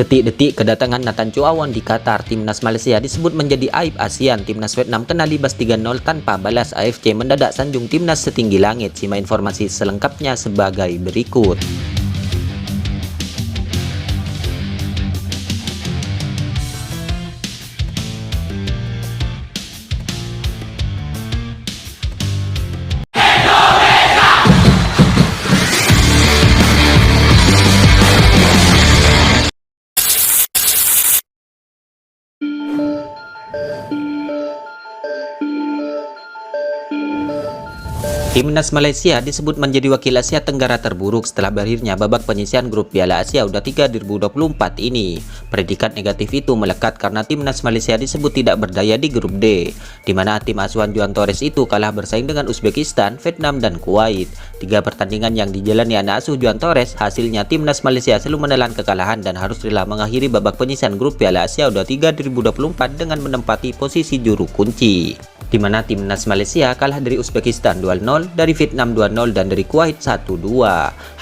Detik-detik kedatangan Nathan Chuawan di Qatar, timnas Malaysia disebut menjadi aib ASEAN. Timnas Vietnam kena libas 3-0 tanpa balas. AFC mendadak sanjung timnas setinggi langit. Simak informasi selengkapnya sebagai berikut. Timnas Malaysia disebut menjadi wakil Asia Tenggara terburuk setelah berakhirnya babak penyisihan grup Piala Asia U23 2024 ini. Predikat negatif itu melekat karena timnas Malaysia disebut tidak berdaya di grup D, di mana tim asuhan Juan Torres itu kalah bersaing dengan Uzbekistan, Vietnam, dan Kuwait. 3 pertandingan yang dijalani anak asuh Juan Torres, hasilnya timnas Malaysia selalu menelan kekalahan dan harus rela mengakhiri babak penyisihan grup Piala Asia U23 2024 dengan menempati posisi juru kunci, di mana timnas Malaysia kalah dari Uzbekistan 2-0, dari Vietnam 2-0, dan dari Kuwait 1-2.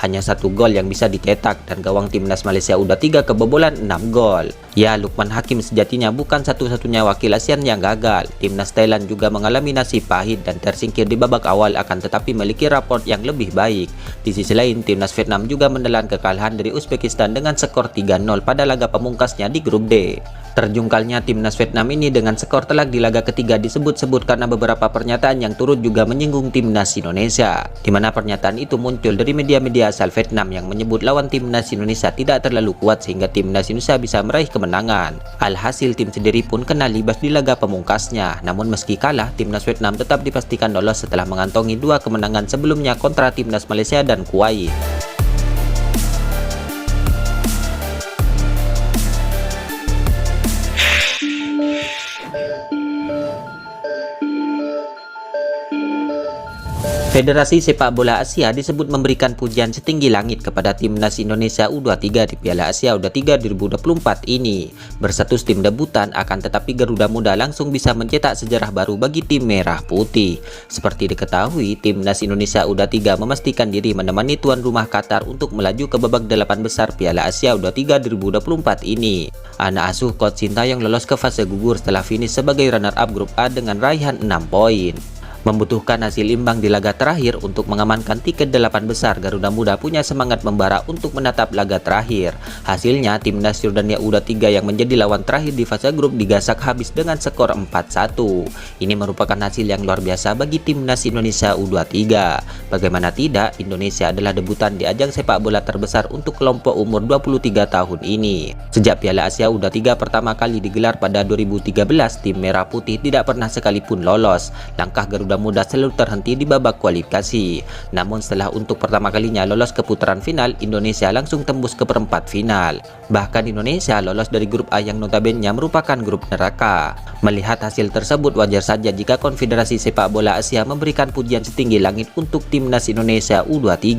Hanya 1 gol yang bisa dicetak dan gawang timnas Malaysia U23 kebobolan 6 gol. Ya, Lukman Hakim sejatinya bukan satu-satunya wakil ASEAN yang gagal. Timnas Thailand juga mengalami nasib pahit dan tersingkir di babak awal, akan tetapi memiliki raport yang lebih baik. Di sisi lain, timnas Vietnam juga menelan kekalahan dari Uzbekistan dengan skor 3-0 pada laga pamungkasnya di grup D. Terjungkalnya timnas Vietnam ini dengan skor telak di laga ketiga disebut-sebut karena beberapa pernyataan yang turut juga menyinggung timnas Indonesia, di mana pernyataan itu muncul dari media-media asal Vietnam yang menyebut lawan timnas Indonesia tidak terlalu kuat sehingga timnas Indonesia bisa meraih kemenangan. Alhasil tim sendiri pun kena libas di laga pamungkasnya. Namun meski kalah, timnas Vietnam tetap dipastikan lolos setelah mengantongi 2 kemenangan sebelumnya kontra timnas Malaysia dan Kuwait. Federasi Sepak Bola Asia disebut memberikan pujian setinggi langit kepada timnas Indonesia U23 di Piala Asia U23 2024 ini. Berstatus tim debutan, akan tetapi Garuda Muda langsung bisa mencetak sejarah baru bagi tim merah putih. Seperti diketahui, timnas Indonesia U23 memastikan diri menemani tuan rumah Qatar untuk melaju ke babak 8 besar Piala Asia U23 2024 ini. Anak asuh Coach Sintayong lolos ke fase gugur setelah finish sebagai runner-up grup A dengan raihan 6 poin. Membutuhkan hasil imbang di laga terakhir untuk mengamankan tiket 8 besar, Garuda Muda punya semangat membara untuk menatap laga terakhir. Hasilnya, timnas Yordania U23 yang menjadi lawan terakhir di fase grup digasak habis dengan skor 4-1. Ini merupakan hasil yang luar biasa bagi timnas Indonesia U23. Bagaimana tidak, Indonesia adalah debutan di ajang sepak bola terbesar untuk kelompok umur 23 tahun ini. Sejak Piala Asia U23 pertama kali digelar pada 2013, tim Merah Putih tidak pernah sekalipun lolos. Langkah Garuda Muda selalu terhenti di babak kualifikasi. Namun setelah untuk pertama kalinya lolos ke putaran final, Indonesia langsung tembus ke perempat final. Bahkan Indonesia lolos dari grup A yang notabene merupakan grup neraka. Melihat hasil tersebut, wajar saja jika Konfederasi Sepak Bola Asia memberikan pujian setinggi langit untuk timnas Indonesia U23.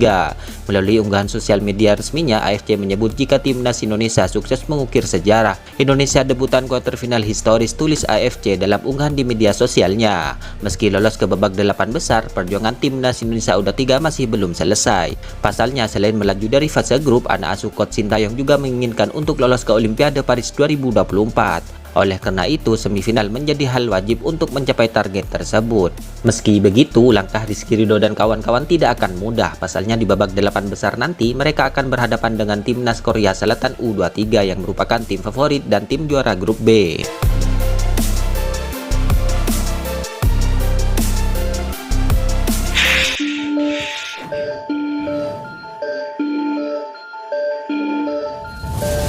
Melalui unggahan sosial media resminya, AFC menyebut jika timnas Indonesia sukses mengukir sejarah. Indonesia debutan kuarter final historis, tulis AFC dalam unggahan di media sosialnya. Meski lolos ke babak 8 besar, perjuangan timnas Indonesia U23 masih belum selesai. Pasalnya, selain melaju dari fase grup, anak asuh Coach Sintayong juga menginginkan untuk lolos ke Olimpiade Paris 2024. Oleh karena itu, semifinal menjadi hal wajib untuk mencapai target tersebut. Meski begitu, langkah Rizky Ridho dan kawan-kawan tidak akan mudah. Pasalnya di babak 8 besar nanti, mereka akan berhadapan dengan timnas Korea Selatan U23 yang merupakan tim favorit dan tim juara grup B.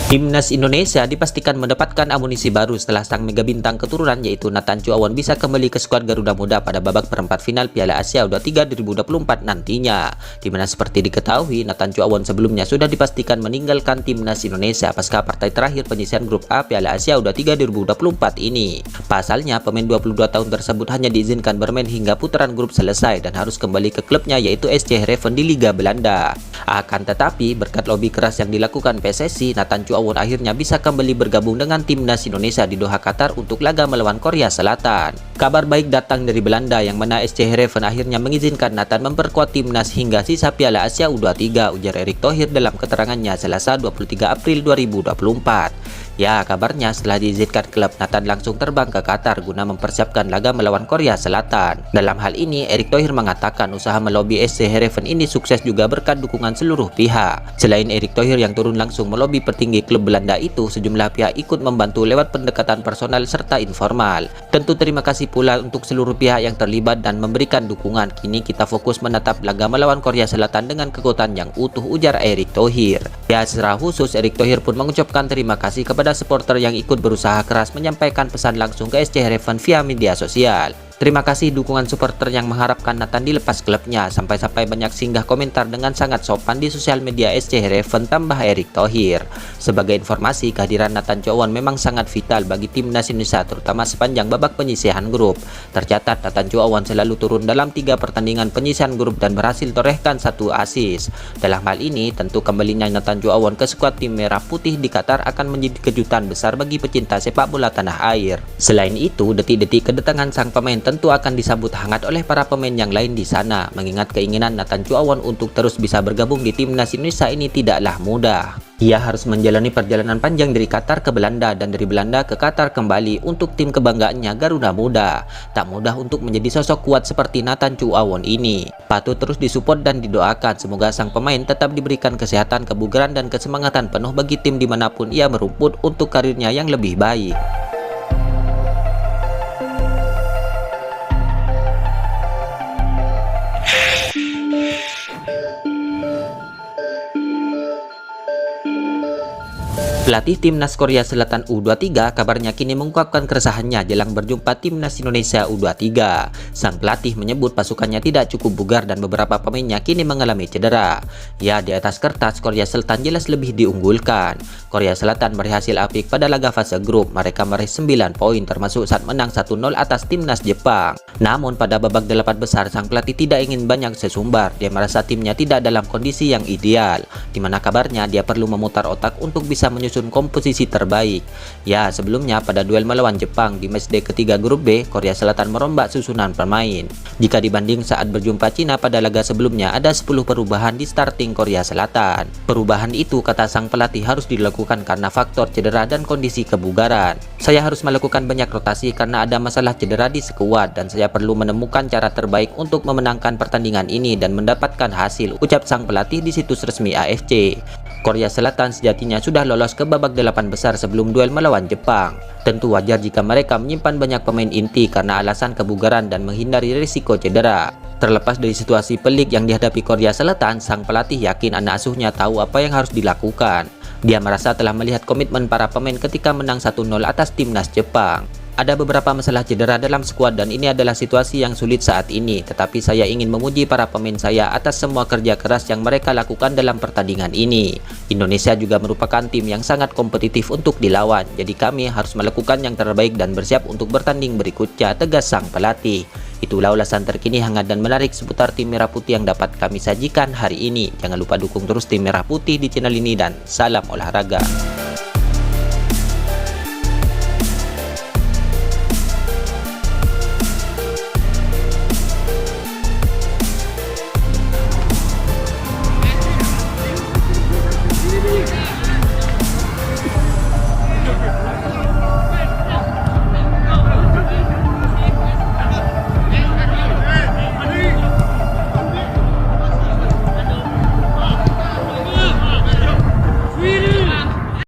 Timnas Indonesia dipastikan mendapatkan amunisi baru setelah sang mega bintang keturunan yaitu Nathan Chuawan bisa kembali ke skuad Garuda Muda pada babak perempat final Piala Asia U23 2024 nantinya. Dimana seperti diketahui, Nathan Chuawan sebelumnya sudah dipastikan meninggalkan timnas Indonesia pasca partai terakhir penyisihan grup A Piala Asia U23 2024 ini. Pasalnya, pemain 22 tahun tersebut hanya diizinkan bermain hingga putaran grup selesai dan harus kembali ke klubnya yaitu SC Heerenveen di Liga Belanda. Akan tetapi, berkat lobi keras yang dilakukan PSSI, Nathan Chuawan Awon akhirnya bisa kembali bergabung dengan timnas Indonesia di Doha, Qatar untuk laga melawan Korea Selatan. Kabar baik datang dari Belanda yang mana SC Heerenveen akhirnya mengizinkan Nathan memperkuat timnas hingga sisa Piala Asia U23, ujar Erick Thohir dalam keterangannya Selasa 23 April 2024. Ya, kabarnya setelah diizinkan klub, Nathan langsung terbang ke Qatar guna mempersiapkan laga melawan Korea Selatan. Dalam hal ini, Erick Thohir mengatakan usaha melobi SC Heerenveen ini sukses juga berkat dukungan seluruh pihak. Selain Erick Thohir yang turun langsung melobi petinggi klub Belanda itu, sejumlah pihak ikut membantu lewat pendekatan personal serta informal. Tentu terima kasih pula untuk seluruh pihak yang terlibat dan memberikan dukungan. Kini kita fokus menatap laga melawan Korea Selatan dengan kekuatan yang utuh, ujar Erick Thohir. Ya, secara khusus Erick Thohir pun mengucapkan terima kasih kepada supporter yang ikut berusaha keras menyampaikan pesan langsung ke SC Heerenveen via media sosial. Terima kasih dukungan supporter yang mengharapkan Nathan dilepas klubnya. Sampai-sampai banyak singgah komentar dengan sangat sopan di sosial media SC Heerenveen, tambah Erick Thohir. Sebagai informasi, kehadiran Nathan Chow Won memang sangat vital bagi timnas Indonesia, terutama sepanjang babak penyisihan grup. Tercatat Nathan Chow Won selalu turun dalam 3 pertandingan penyisihan grup dan berhasil torehkan 1 assist. Dalam hal ini, tentu kembalinya Nathan Chow Won ke skuad tim Merah Putih di Qatar akan menjadi kejutan besar bagi pecinta sepak bola tanah air. Selain itu, detik-detik kedatangan sang pemain tentu akan disambut hangat oleh para pemain yang lain di sana, mengingat keinginan Nathan Chow Won untuk terus bisa bergabung di timnas Indonesia ini tidaklah mudah. Ia harus menjalani perjalanan panjang dari Qatar ke Belanda dan dari Belanda ke Qatar kembali untuk tim kebanggaannya Garuda Muda. Tak mudah untuk menjadi sosok kuat seperti Nathan Chow Won ini. Patut terus disupport dan didoakan, semoga sang pemain tetap diberikan kesehatan, kebugaran dan kesemangatan penuh bagi tim dimanapun ia merumput untuk karirnya yang lebih baik. Pelatih timnas Korea Selatan U23 kabarnya kini mengungkapkan keresahannya jelang berjumpa timnas Indonesia U23. Sang pelatih menyebut pasukannya tidak cukup bugar dan beberapa pemainnya kini mengalami cedera. Ya, di atas kertas Korea Selatan jelas lebih diunggulkan. Korea Selatan meraih hasil apik pada laga fase grup. Mereka meraih 9 poin termasuk saat menang 1-0 atas timnas Jepang. Namun pada babak 8 besar sang pelatih tidak ingin banyak sesumbar. Dia merasa timnya tidak dalam kondisi yang ideal, di mana kabarnya dia perlu memutar otak untuk bisa menyusun komposisi terbaik. Ya, sebelumnya pada duel melawan Jepang di matchday ketiga grup B, Korea Selatan merombak susunan pemain. Jika dibanding saat berjumpa Cina pada laga sebelumnya, ada 10 perubahan di starting Korea Selatan. Perubahan itu, kata sang pelatih, harus dilakukan karena faktor cedera dan kondisi kebugaran. Saya harus melakukan banyak rotasi karena ada masalah cedera di skuad dan saya perlu menemukan cara terbaik untuk memenangkan pertandingan ini dan mendapatkan hasil, ucap sang pelatih di situs resmi AFC. Korea Selatan sejatinya sudah lolos ke babak 8 besar sebelum duel melawan Jepang. Tentu wajar jika mereka menyimpan banyak pemain inti karena alasan kebugaran dan menghindari risiko cedera. Terlepas dari situasi pelik yang dihadapi Korea Selatan, sang pelatih yakin anak asuhnya tahu apa yang harus dilakukan. Dia merasa telah melihat komitmen para pemain ketika menang 1-0 atas timnas Jepang. Ada beberapa masalah cedera dalam skuad dan ini adalah situasi yang sulit saat ini. Tetapi saya ingin memuji para pemain saya atas semua kerja keras yang mereka lakukan dalam pertandingan ini. Indonesia juga merupakan tim yang sangat kompetitif untuk dilawan. Jadi kami harus melakukan yang terbaik dan bersiap untuk bertanding berikutnya, tegas sang pelatih. Itulah ulasan terkini hangat dan menarik seputar tim Merah Putih yang dapat kami sajikan hari ini. Jangan lupa dukung terus tim Merah Putih di channel ini dan salam olahraga.